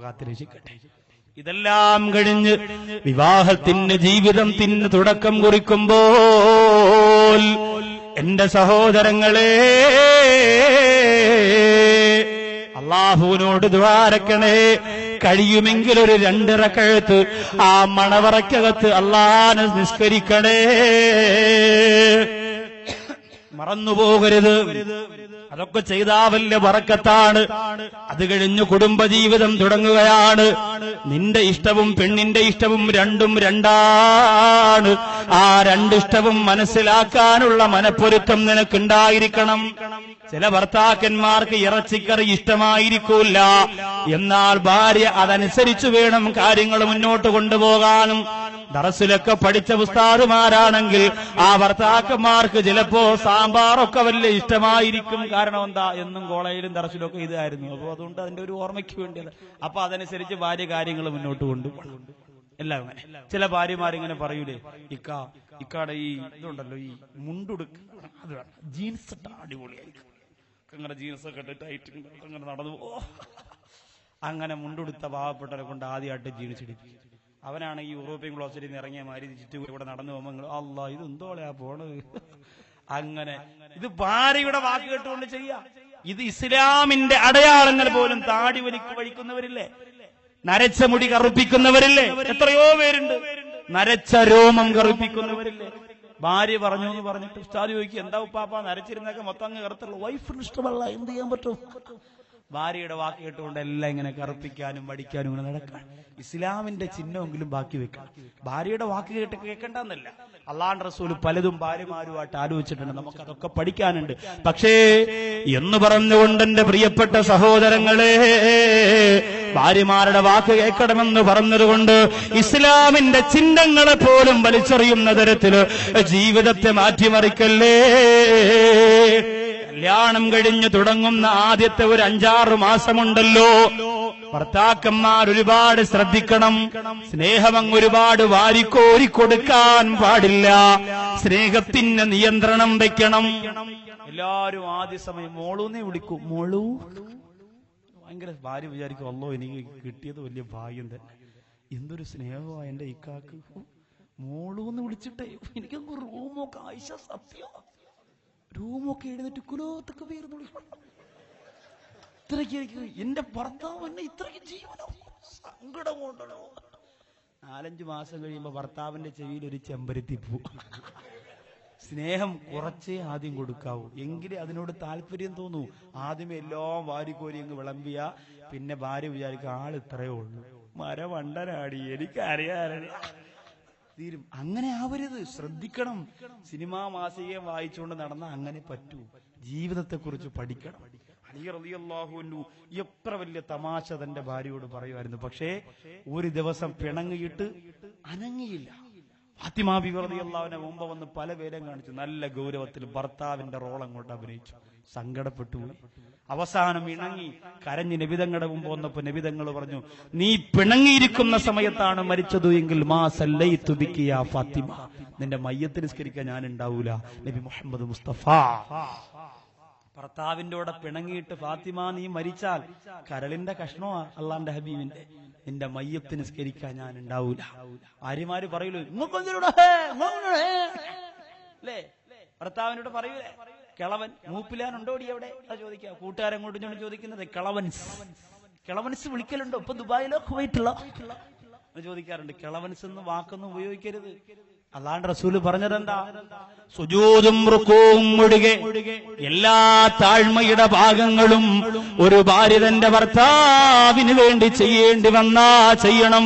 കാത്തുരക്ഷിക്കട്ടെ. ഇതെല്ലാം കഴിഞ്ഞ് വിവാഹത്തിന് ജീവിതത്തിന് തുടക്കം കുറിക്കുമ്പോൾ എന്റെ സഹോദരങ്ങളെ, അല്ലാഹുവിനോട് ദുആരക്കണേ. കഴിയുമെങ്കിൽ ഒരു 2 റക്അത്ത് ആ മണവറക്കകത്ത് അല്ലാഹനെ നിസ്കരിക്കണേ. മറന്നുപോകരുത്. അതൊക്കെ ചെയ്താ വലിയ ബറക്കത്താണ്. അത് കഴിഞ്ഞ് കുടുംബജീവിതം തുടങ്ങുകയാണ്. നിന്റെ ഇഷ്ടവും പെണ്ണിന്റെ ഇഷ്ടവും രണ്ടും രണ്ടാണ്. ആ 2 ഇഷ്ടവും മനസ്സിലാക്കാനുള്ള മനപ്പൊരുത്തം നിനക്കുണ്ടായിരിക്കണം. ചില ഭർത്താക്കന്മാർക്ക് ഇറച്ചിക്കറി ഇഷ്ടമായിരിക്കൂല, എന്നാൽ ഭാര്യ അതനുസരിച്ചു വേണം കാര്യങ്ങൾ മുന്നോട്ട് കൊണ്ടുപോകാനും. ദറസിലൊക്കെ പഠിച്ച ഉസ്താദുമാരാണെങ്കിൽ ആ ഭർത്താക്കന്മാർക്ക് ചിലപ്പോ സാമ്പാറൊക്കെ വലിയ ഇഷ്ടമായിരിക്കും. കാരണം എന്താ, എന്നും കോളേജിലും ദറസിലൊക്കെ ഇതായിരുന്നു. അപ്പൊ അതുകൊണ്ട് അതിന്റെ ഒരു ഓർമ്മയ്ക്ക് വേണ്ടിയത്. അപ്പൊ അതനുസരിച്ച് ഭാര്യ കാര്യങ്ങൾ മുന്നോട്ട് കൊണ്ടുപോകണം. എല്ലാം ചില ഭാര്യമാരിങ്ങനെ പറയൂലേ, ഇക്കാടെ ഈ ഇതുണ്ടല്ലോ, ഈ മുണ്ടുടുക്ക്, അത് ജീൻസ് ഇട്ട അടിപൊളിയായിരിക്കും, അങ്ങനെ ജീൻസ് ഒക്കെ ഇട്ടിട്ട് അങ്ങനെ നടന്നു പോ. അങ്ങനെ മുണ്ടുടുത്ത പാവപ്പെട്ടവരെ കൊണ്ട് ആദ്യമായിട്ട് ജീൻസ് ഇടിപ്പിക്കും. അവനാണ് ഈ യൂറോപ്യൻ ക്ലോസിൽ നിന്ന് ഇറങ്ങിയ മാതിരി ചുറ്റും ഇവിടെ നടന്നു പോകുമ്പോൾ അല്ലാ ഇത് എന്തോളെയാ പോണത്. അങ്ങനെ ഇത് ഭാര്യയുടെ വാക്ക് കേട്ടുകൊണ്ട് ചെയ്യാം. ഇത് ഇസ്ലാമിന്റെ അടയാളങ്ങൾ പോലും താടി വഴിക്കുന്നവരില്ലേ, നരച്ച മുടി കറുപ്പിക്കുന്നവരില്ലേ, എത്രയോ പേരുണ്ട്. നരച്ച രോമം കറുപ്പിക്കുന്നവരില്ലേ. ഭാര്യ പറഞ്ഞു എന്ന് പറഞ്ഞിട്ട് ഉസ്താദ് ചോദിക്കും, എന്താ ഉപ്പാപ്പ നരച്ചിരുന്നൊക്കെ മൊത്തം അങ്ങ് കറുത്തുള്ളൂ, വൈഫിന് ഇഷ്ടമല്ല, എന്ത് ചെയ്യാൻ പറ്റും. ഭാര്യയുടെ വാക്ക് കേട്ടുകൊണ്ട് എല്ലാം ഇങ്ങനെ കറുപ്പിക്കാനും വടിക്കാനും ഇങ്ങനെ നടക്കാൻ. ഇസ്ലാമിന്റെ ചിഹ്നമെങ്കിലും ബാക്കി വെക്കണം. ഭാര്യയുടെ വാക്ക് കേട്ട് കേൾക്കണ്ടെന്നല്ല, അള്ളാഹുവിന്റെ റസൂൽ പലതും ഭാര്യമാരുമായിട്ട് ആലോചിച്ചിട്ടുണ്ട്. നമുക്കതൊക്കെ പഠിക്കാനുണ്ട്. പക്ഷേ എന്ന് പറഞ്ഞുകൊണ്ട് എന്റെ പ്രിയപ്പെട്ട സഹോദരങ്ങളെ, ഭാര്യമാരുടെ വാക്ക് കേൾക്കണമെന്ന് പറഞ്ഞതുകൊണ്ട് ഇസ്ലാമിന്റെ ചിഹ്നങ്ങളെ പോലും വലിച്ചെറിയുന്ന തരത്തില് ജീവിതത്തെ മാറ്റിമറിക്കല്ലേ. കല്യാണം കഴിഞ്ഞു തുടങ്ങുന്ന ആദ്യത്തെ ഒരു 5-6 മാസമുണ്ടല്ലോ, ഭർത്താക്കന്മാർ ഒരുപാട് ശ്രദ്ധിക്കണം. സ്നേഹമങ്ങ് ഒരുപാട് വാരിക്കോരി കൊടുക്കാൻ പാടില്ല. സ്നേഹത്തിന് നിയന്ത്രണം വെക്കണം. എല്ലാരും ആദ്യ സമയം മോളൂന്നേ വിളിക്കൂ, മോളൂ. ഭയങ്കര ഭാര്യ വിചാരിക്കും, അല്ലോ എനിക്ക് കിട്ടിയത് വലിയ ഭാഗ്യം തന്നെ, എന്തൊരു സ്നേഹമാണ് എന്റെ ഇക്കാക്ക്. മോളൂന്ന് വിളിച്ചിട്ടേ എനിക്കൊന്ന് റൂമൊക്കെ ആയിഷ സത്യം റൂമൊക്കെ എഴുതിട്ട് കുലോത്തൊക്കെ പേരുന്നു. ഇത്രയ്ക്ക് എന്റെ ഭർത്താവ് എന്നെ ഇത്രയ്ക്ക് ജീവനോ സങ്കടം കൊണ്ടോ. 4-5 മാസം കഴിയുമ്പോ ഭർത്താവിന്റെ ചെവിയിൽ ഒരു ചെമ്പരത്തി പൂ. സ്നേഹം കുറച്ചേ ആദ്യം കൊടുക്കാവൂ, എങ്കിലേ അതിനോട് താല്പര്യം തോന്നൂ. ആദ്യമേ എല്ലാം വാരിക്കോരി അങ്ങ് വിളമ്പിയ പിന്നെ ഭാര്യ വിചാരിക്കുക ആൾ ഇത്രയേ ഉള്ളൂ, മരവണ്ടനാടി, എനിക്കറിയാൻ തീരും. അങ്ങനെ ആവരുത്, ശ്രദ്ധിക്കണം. സിനിമാ മാസികയും വായിച്ചുകൊണ്ട് നടന്ന അങ്ങനെ പറ്റൂ. ജീവിതത്തെക്കുറിച്ച് പഠിക്കണം. അലി റളിയല്ലാഹു അൻഹു എത്ര വലിയ തമാശ തന്റെ ഭാര്യയോട് പറയുമായിരുന്നു. പക്ഷേ ഒരു ദിവസം പിണങ്ങിയിട്ട് അനങ്ങിയില്ല. ഫാത്തിമ ബിബി റളിയല്ലാഹു അൻഹ മുമ്പ് വന്ന് പല പേരും കാണിച്ചു. നല്ല ഗൗരവത്തിൽ ഭർത്താവിന്റെ റോൾ അങ്ങോട്ട് അഭിനയിച്ചു. സങ്കടപ്പെട്ടു. അവസാനം ഇണങ്ങി കരഞ്ഞ് നബിതങ്ങളുടെ മുമ്പ് വന്നപ്പോ നബിതങ്ങൾ പറഞ്ഞു, നീ പിണങ്ങിയിരിക്കുന്ന സമയത്താണ് മരിച്ചത് എങ്കിൽ മാ സല്ലൈതു ബികി യാ ഫാത്തിമ, നിന്റെ മയ്യത്ത് നിസ്കരിക്കാൻ ഞാൻ ഉണ്ടാവൂല. നബി മുഹമ്മദ് മുസ്തഫ. ഭർത്താവിന്റെ കൂടെ പിണങ്ങിയിട്ട് ഫാത്തിമ നീ മരിച്ചാൽ കരളിന്റെ കഷ്ണോ അള്ളാന്റെ ഹബീബിന്റെ, നിന്റെ മയ്യത്ത് നിസ്കരിക്കാൻ ഞാൻ ഉണ്ടാവൂല. ആര്യമാര് പറയൂലേ അല്ലേ, ഭർത്താവിനോട് പറയൂലേ, കിളവൻ മൂപ്പിലാനുണ്ടോടി എവിടെ ചോദിക്കുക. കൂട്ടുകാരൻ കൊണ്ട് ചോദിക്കുന്നത് കിളവൻസ് വിളിക്കലുണ്ടോ ഇപ്പൊ ദുബായിലോ കുവൈറ്റിലോ ചോദിക്കാറുണ്ട്. കിളവൻസ് എന്ന് വാക്കൊന്നും ഉപയോഗിക്കരുത്. അല്ലാണ്ട് റസൂല് പറഞ്ഞതെന്താ, സുജൂദും റുകൂഉം ഒഴികെ എല്ലാ താഴ്മയുടെ ഭാഗങ്ങളും ഒരു ഭാര്യ തന്റെ ഭർത്താവിന് വേണ്ടി ചെയ്യേണ്ടി വന്നാ ചെയ്യണം.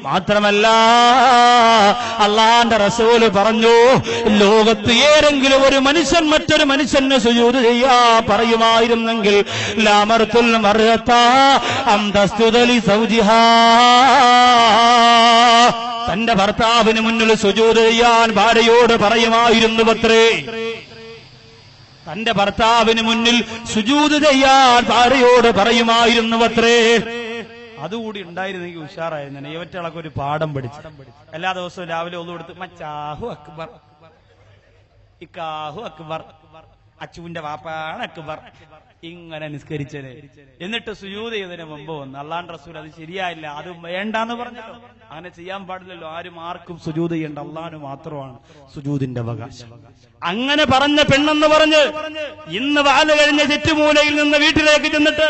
മാത്രമല്ല അല്ലാഹുവിന്റെ റസൂല് പറഞ്ഞു, ലോകത്ത് ഏതെങ്കിലും ഒരു മനുഷ്യൻ മറ്റൊരു മനുഷ്യന് സുജൂദ് ചെയ്യാ പറയുമായിരുന്നെങ്കിൽ ലമർതുൽ മർഅത അൻ തസ്ജുദ ലി സൗജിഹാ, തന്റെ ഭർത്താവിന് മുന്നിൽ സുജൂദ് ചെയ്യാൻ ഭാര്യയോട് പറയുമായിരുന്നുവത്രേ. തന്റെ ഭർത്താവിന് മുന്നിൽ സുജൂദ് ചെയ്യാൻ ഭാര്യയോട് പറയുമായിരുന്നുവത്രേ. അതുകൂടി ഉണ്ടായിരുന്നെങ്കിൽ ഉഷാറായിരുന്നു. ഇവറ്റകളൊക്കെ ഒരു പാഠം പഠിച്ചു. എല്ലാ ദിവസവും രാവിലെ ഒന്നു കൊടുത്ത് മച്ചാഹു അക്ബർ, ഇക്കാഹു അക്ബർ, അച്ചുവിന്റെ വാപ്പാണ് അക്ബർ. ഇങ്ങനെ നിസ്കരിച്ചത്. എന്നിട്ട് സുജൂദ് ചെയ്തതിന് മുമ്പ് വന്ന് അള്ളാഹുവിന്റെ റസൂൽ അത് ശരിയായില്ല, അത് വേണ്ടാന്ന് പറഞ്ഞല്ലോ. അങ്ങനെ ചെയ്യാൻ പാടില്ലല്ലോ, ആർക്കും സുജൂദ് ചെയ്യേണ്ട, അള്ളാഹുവിന് മാത്രമാണ് സുജൂദിന്റെ അവകാശം. അങ്ങനെ പറഞ്ഞ പെണ്ണെന്ന് പറഞ്ഞ് ഇന്ന് വാല് കഴിഞ്ഞ ചുറ്റുമൂലയിൽ നിന്ന് വീട്ടിലേക്ക് ചെന്നിട്ട്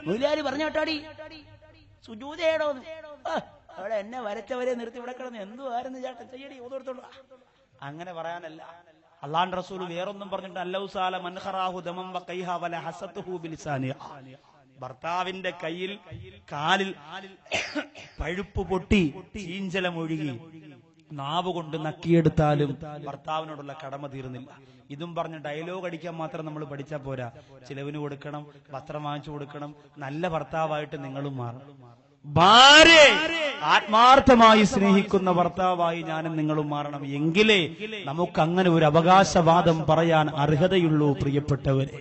മുതലാളി പറഞ്ഞോട്ടാടി സുജൂദ് ചെയ്യണോന്ന്. അവിടെ എന്നെ വരച്ചവരെ നിർത്തി ഇവിടെ കിടന്ന് എന്തുവായിരുന്നു ചേട്ടൻ ചെയ്യടി ഓതോർത്തോളൂ. അങ്ങനെ പറയാനല്ല. അള്ളാഹുവിന്റെ റസൂൽ വേറൊന്നും പറഞ്ഞിട്ട് അല്ലൗസാല മൻഖറാഹു ദമം വഖൈഹ വല ഹസതുഹു ബിലിസാനിഹ. ഭർത്താവിന്റെ കയ്യിൽ കാലിൽ പഴുപ്പ് പൊട്ടി ചീഞ്ചലം ഒഴുകി നാവ് കൊണ്ട് നക്കിയെടുത്താലും ഭർത്താവിനോടുള്ള കടമ തീർന്നില്ല. ഇതും പറഞ്ഞ് ഡയലോഗ് അടിക്കാൻ മാത്രം നമ്മൾ പഠിച്ചാൽ പോരാ. ചിലവിന് കൊടുക്കണം, വസ്ത്രം വാങ്ങിച്ചു കൊടുക്കണം. നല്ല ഭർത്താവായിട്ട് നിങ്ങളും മാറണം. ഭാര്യയെ ആത്മാർത്ഥമായി സ്നേഹിക്കുന്ന ഭർത്താവായി ഞാനും നിങ്ങളും മാറണം. എങ്കിലേ നമുക്ക് അങ്ങനെ ഒരു അവകാശവാദം പറയാൻ അർഹതയുള്ളൂ പ്രിയപ്പെട്ടവരെ.